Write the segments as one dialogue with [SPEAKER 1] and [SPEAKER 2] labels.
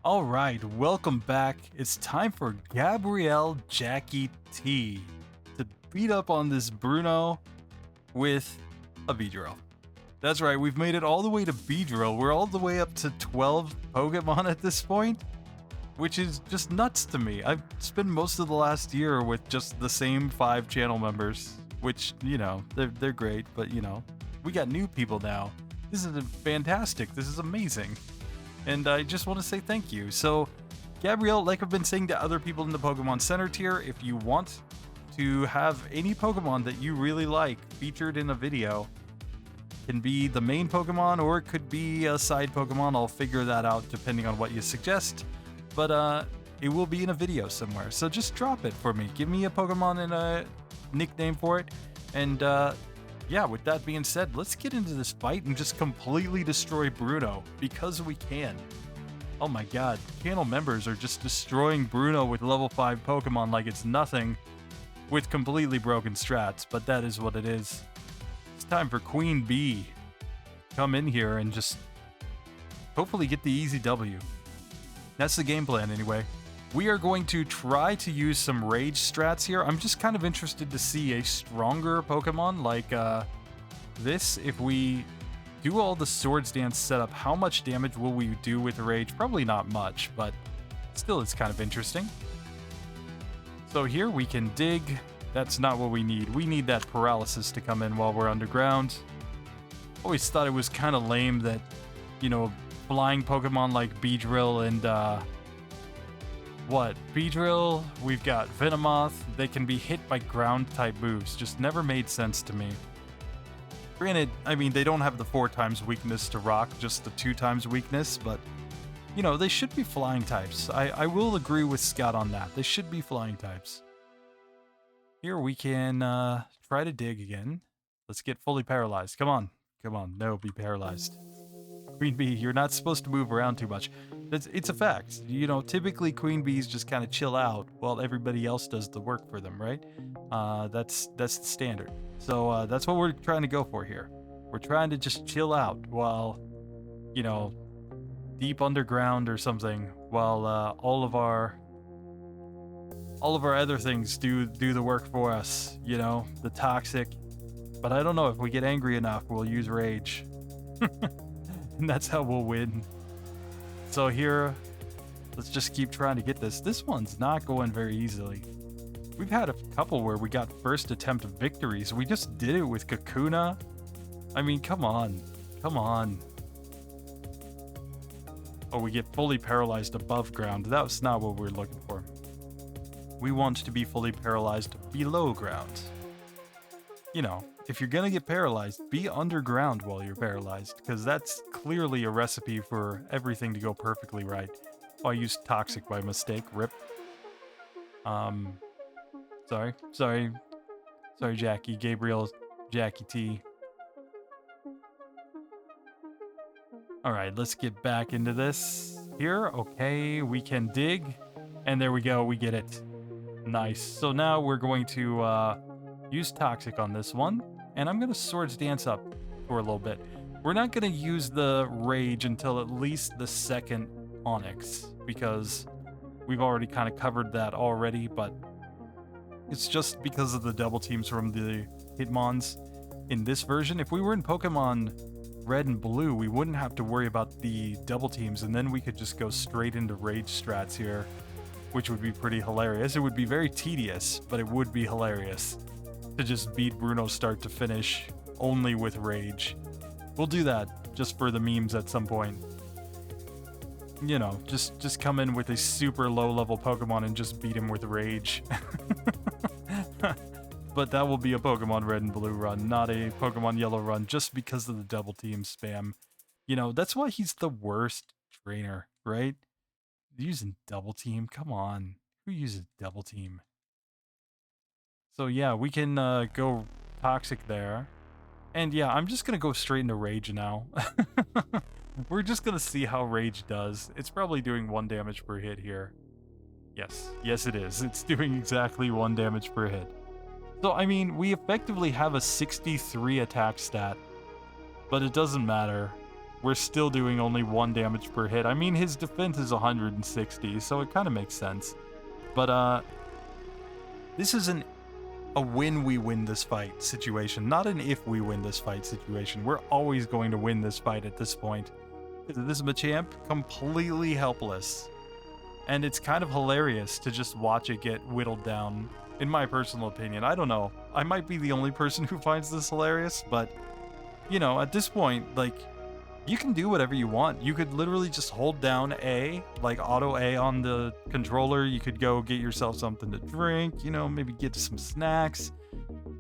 [SPEAKER 1] All right, welcome back. It's time for Gabrielle Jacquie T to beat up on this Bruno with a Beedrill. That's right, we've made it all the way to Beedrill. We're all the way up to 12 Pokemon at this point, which is just nuts to me. I've spent most of the last year with just the same 5 channel members, which, they're great, but, we got new people now. This is fantastic. This is amazing. And I just want to say thank you. So, Gabrielle, like I've been saying to other people in the Pokemon Center tier, if you want to have any Pokemon that you really like featured in a video, it can be the main Pokemon or it could be a side Pokemon. I'll figure that out depending on what you suggest. But it will be in a video somewhere. So just drop it for me. Give me a Pokemon and a nickname for it. And yeah, with that being said, let's get into this fight and just completely destroy Bruno, because we can. Oh my god, channel members are just destroying Bruno with level 5 Pokemon like it's nothing, with completely broken strats, but that is what it is. It's time for Queen Bee. Come in here and just hopefully get the easy W. That's the game plan anyway. We are going to try to use some rage strats here. I'm just kind of interested to see a stronger Pokemon like this. If we do all the Swords Dance setup, how much damage will we do with rage? Probably not much, but still it's kind of interesting. So here we can dig. That's not what we need. We need that paralysis to come in while we're underground. Always thought it was kind of lame that, flying Pokemon like Beedrill and Beedrill, we've got Venomoth, they can be hit by ground type moves. Just never made sense to me. Granted, I mean, they don't have the 4 times weakness to rock, just the 2 times weakness, but, they should be flying types. I will agree with Scott on that. They should be flying types. Here we can try to dig again. Let's get fully paralyzed. Come on. Come on. No, be paralyzed. Queen Bee, you're not supposed to move around too much. It's a fact. Typically Queen Bees just kind of chill out while everybody else does the work for them, right? That's the standard. So that's what we're trying to go for here. We're trying to just chill out while, deep underground or something, while all of our other things do the work for us, the toxic. But I don't know, if we get angry enough, we'll use rage. And that's how we'll win. So here, let's just keep trying to get this. This one's not going very easily. We've had a couple where we got first attempt victories. We just did it with Kakuna. I mean, come on. Come on. Oh, we get fully paralyzed above ground. That's not what we're looking for. We want to be fully paralyzed below ground. If you're gonna get paralyzed, be underground while you're paralyzed, because that's clearly a recipe for everything to go perfectly right. Oh, I used toxic by mistake. Rip. Sorry, Jackie. Gabrielle Jacquie T. Alright, let's get back into this here. Okay, we can dig. And there we go, we get it. Nice. So now we're going to use toxic on this one. And I'm going to Swords Dance up for a little bit. We're not going to use the rage until at least the second Onyx, because we've already kind of covered that already, but it's just because of the double teams from the Hitmons in this version. If we were in Pokemon Red and Blue, we wouldn't have to worry about the double teams, and then we could just go straight into rage strats here, which would be pretty hilarious. It would be very tedious, but it would be hilarious to just beat Bruno start to finish only with rage. We'll do that just for the memes at some point. Just come in with a super low level Pokemon and just beat him with rage. But that will be a Pokemon Red and Blue run, not a Pokemon Yellow run, just because of the double team spam. That's why he's the worst trainer, right? Using double team, come on. Who uses double team? So yeah, we can go toxic there. And yeah, I'm just going to go straight into rage now. We're just going to see how rage does. It's probably doing 1 damage per hit here. Yes it is. It's doing exactly 1 damage per hit. So I mean, we effectively have a 63 attack stat, but it doesn't matter. we're still doing only 1 damage per hit. I mean, his defense is 160, so it kind of makes sense. But, this is a when we win this fight situation, not an if we win this fight situation. We're always going to win this fight at this point. This Machamp, completely helpless. And it's kind of hilarious to just watch it get whittled down, in my personal opinion. I don't know. I might be the only person who finds this hilarious, but, you know, at this point, like, you can do whatever you want. You could literally just hold down A, like auto A on the controller. You could go get yourself something to drink, you know, maybe get some snacks.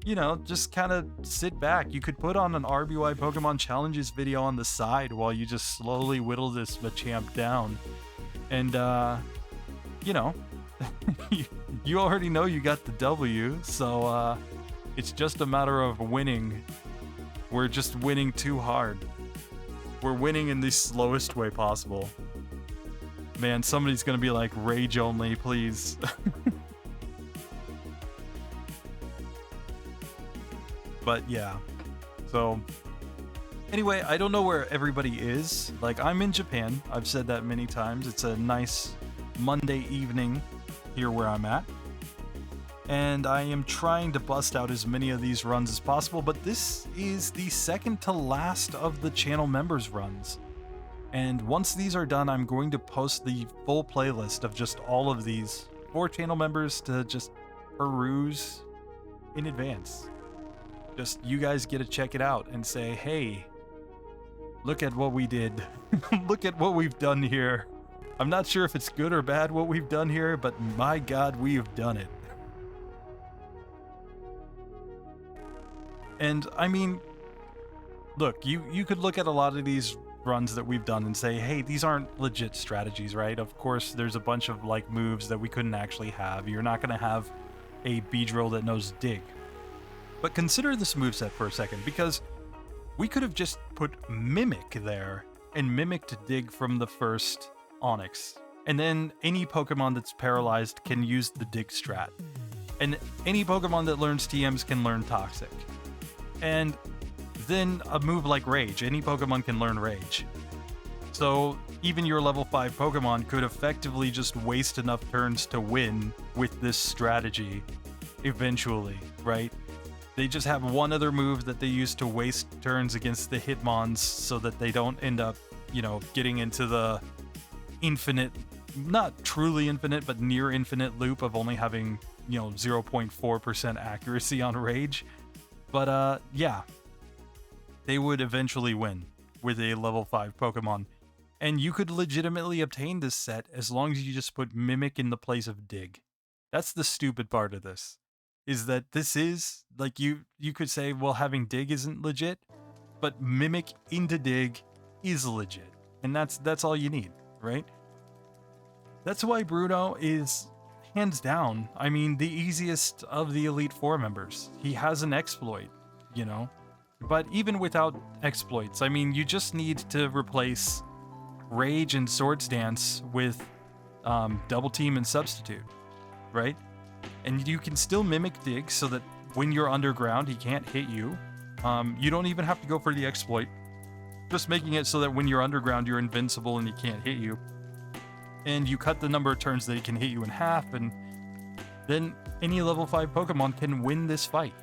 [SPEAKER 1] You know, just kind of sit back. You could put on an RBY Pokemon Challenges video on the side while you just slowly whittle this Machamp down. And, you know, you already know you got the W, so it's just a matter of winning. We're just winning too hard. We're winning in the slowest way possible. Man, somebody's gonna be like, rage only, please. But yeah, so anyway, I don't know where everybody is. Like, I'm in Japan. I've said that many times. It's a nice Monday evening here where I'm at. And I am trying to bust out as many of these runs as possible, but this is the second to last of the channel members runs. And once these are done, I'm going to post the full playlist of just all of these for channel members to just peruse in advance. Just you guys get to check it out and say, hey, look at what we did. Look at what we've done here. I'm not sure if it's good or bad what we've done here, but my God, we've done it. And I mean, look, you could look at a lot of these runs that we've done and say, hey, these aren't legit strategies, right? Of course, there's a bunch of like moves that we couldn't actually have. You're not going to have a Beedrill that knows Dig. But consider this moveset for a second, because we could have just put Mimic there and mimicked Dig from the first Onix. And then any Pokemon that's paralyzed can use the Dig strat. And any Pokemon that learns TMs can learn Toxic. And then a move like Rage. Any Pokemon can learn Rage. So even your level 5 Pokemon could effectively just waste enough turns to win with this strategy eventually, right? They just have one other move that they use to waste turns against the Hitmons so that they don't end up, you know, getting into the infinite, not truly infinite, but near infinite loop of only having, you know, 0.4% accuracy on Rage. But, yeah, they would eventually win with a level 5 Pokemon. And you could legitimately obtain this set as long as you just put Mimic in the place of Dig. That's the stupid part of this, is that this is, like, you could say, well, having Dig isn't legit, but Mimic into Dig is legit. And that's all you need, right? That's why Bruno is hands down, I mean, the easiest of the Elite Four members. He has an exploit, you know? But even without exploits, I mean, you just need to replace Rage and Swords Dance with Double Team and Substitute, right? And you can still mimic Dig so that when you're underground, he can't hit you. You don't even have to go for the exploit. Just making it so that when you're underground, you're invincible and he can't hit you. And you cut the number of turns that he can hit you in half, and then any level 5 Pokemon can win this fight.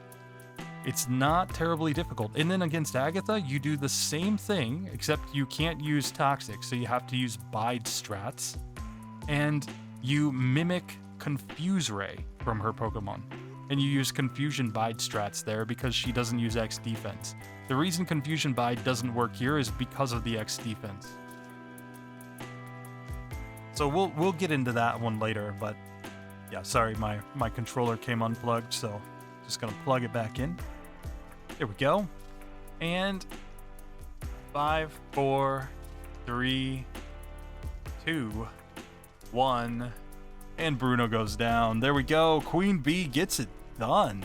[SPEAKER 1] It's not terribly difficult. And then against Agatha, you do the same thing, except you can't use Toxic, so you have to use Bide strats. And you mimic Confuse Ray from her Pokemon. And you use Confusion Bide strats there because she doesn't use X defense. The reason Confusion Bide doesn't work here is because of the X defense. So we'll get into that one later, but yeah, sorry, my controller came unplugged, so just gonna plug it back in. There we go. And 5, 4, 3, 2, 1, and Bruno goes down. There we go. Queen Bee gets it done.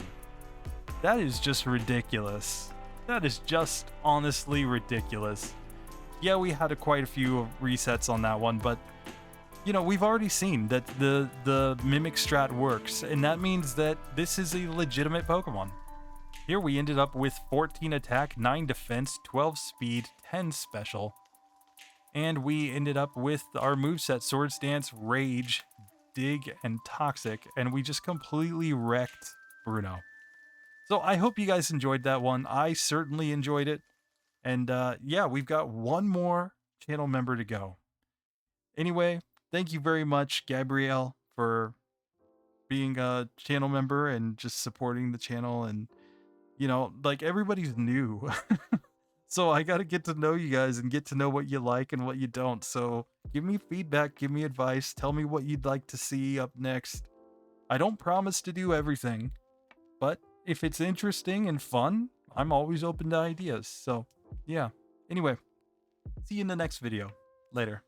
[SPEAKER 1] That is just ridiculous. That is just honestly ridiculous. Yeah, we had quite a few resets on that one, but you know, we've already seen that the Mimic strat works, and that means that this is a legitimate Pokemon. Here we ended up with 14 attack, 9 defense, 12 speed, 10 special, And we ended up with our moveset Swords Dance, Rage, Dig, and Toxic, and we just completely wrecked Bruno. So I hope you guys enjoyed that one. I certainly enjoyed it. And yeah, we've got one more channel member to go. Anyway, thank you very much, Gabrielle, for being a channel member and just supporting the channel. And, you know, like everybody's new. So I got to get to know you guys and get to know what you like and what you don't. So give me feedback, give me advice, tell me what you'd like to see up next. I don't promise to do everything, but if it's interesting and fun, I'm always open to ideas. So yeah. Anyway, see you in the next video. Later.